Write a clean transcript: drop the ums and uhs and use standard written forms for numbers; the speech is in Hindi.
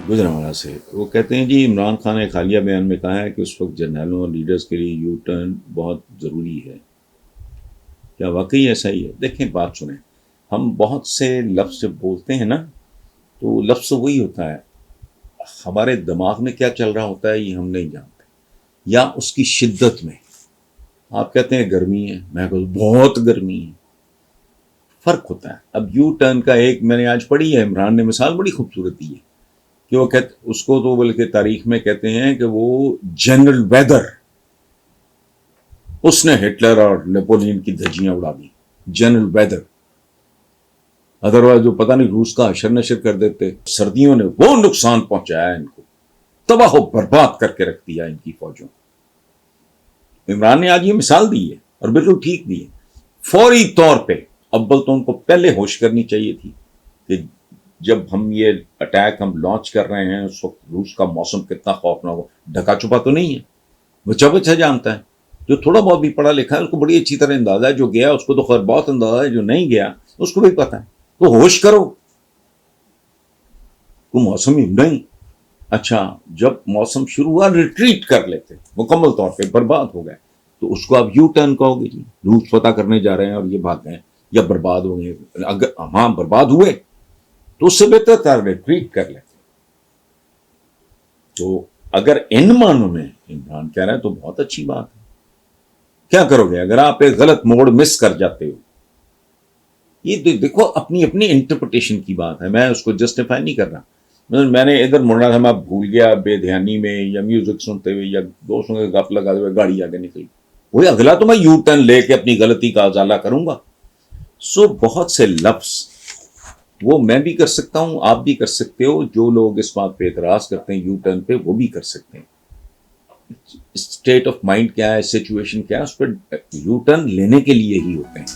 गुजरांवाला से वो कहते हैं जी, इमरान खान ने एक हालिया बयान में कहा है कि उस वक्त जर्नलों और लीडर्स के लिए यू टर्न बहुत ज़रूरी है। क्या वाकई ऐसा ही है? देखें, बात सुने, हम बहुत से लफ्ज़ जब बोलते हैं ना, तो लफ्ज़ वही होता है, हमारे दिमाग में क्या चल रहा होता है ये हम नहीं जानते, या उसकी शिद्दत में। आप कहते हैं गर्मी है, मैं कहूँ बहुत गर्मी है, फ़र्क होता है। अब यू टर्न का एक मैंने आज पढ़ी है, इमरान ने मिसाल बड़ी खूबसूरत दी है कि वो कहते उसको तो बल्कि तारीख में कहते हैं कि वो जनरल वेदर, उसने हिटलर और नेपोलियन की धज्जियां उड़ा दी। जनरल वेदर, अदरवाइज वो पता नहीं रूस का अशर नशर कर देते। सर्दियों ने वो नुकसान पहुंचाया इनको, तबाह बर्बाद करके रख दिया इनकी फौजों। इमरान ने आज ये मिसाल दी है और बिल्कुल ठीक दी है। फौरी तौर पे अव्वल तो उनको पहले होश करनी चाहिए थी कि जब हम ये अटैक हम लॉन्च कर रहे हैं उस वक्त रूस का मौसम कितना खौफनाक हो। ढका छुपा तो नहीं है, बचा बचा जानता है। जो थोड़ा बहुत भी पढ़ा लिखा है उसको बड़ी अच्छी तरह अंदाजा है, जो गया उसको तो खैर बहुत अंदाजा है, जो नहीं गया उसको भी पता है। तो होश करो, वो मौसम ही नहीं। अच्छा, जब मौसम शुरू हुआ रिट्रीट कर लेते, मुकम्मल तौर पे बर्बाद हो गए, तो उसको आप यू टर्न कहोगे जी, रूस पता करने जा रहे हैं और ये भाग गए या बर्बाद हो गए। अगर हाँ बर्बाद हुए तो उससे बेहतर था रिट्रीट कर लेते। तो अगर इन मानों में इमरान कह रहे हैं तो बहुत अच्छी बात है। क्या करोगे अगर आप एक गलत मोड़ मिस कर जाते हो? ये देखो, अपनी अपनी इंटरप्रिटेशन की बात है, मैं उसको जस्टिफाई नहीं कर रहा। मतलब मैंने इधर मुड़ना था, मैं भूल गया बेध्यानी में, या म्यूजिक सुनते हुए या दोस्तों के गप लगाते हुए गाड़ी आगे निकली, वही अगला तो मैं यू टर्न लेके अपनी गलती का अजाला करूंगा। सो बहुत से लफ्ज वो मैं भी कर सकता हूं, आप भी कर सकते हो, जो लोग इस बात पे एतराज करते हैं यू टर्न पे वो भी कर सकते हैं। स्टेट ऑफ माइंड क्या है, सिचुएशन क्या है, उस पर यू टर्न लेने के लिए ही होते हैं।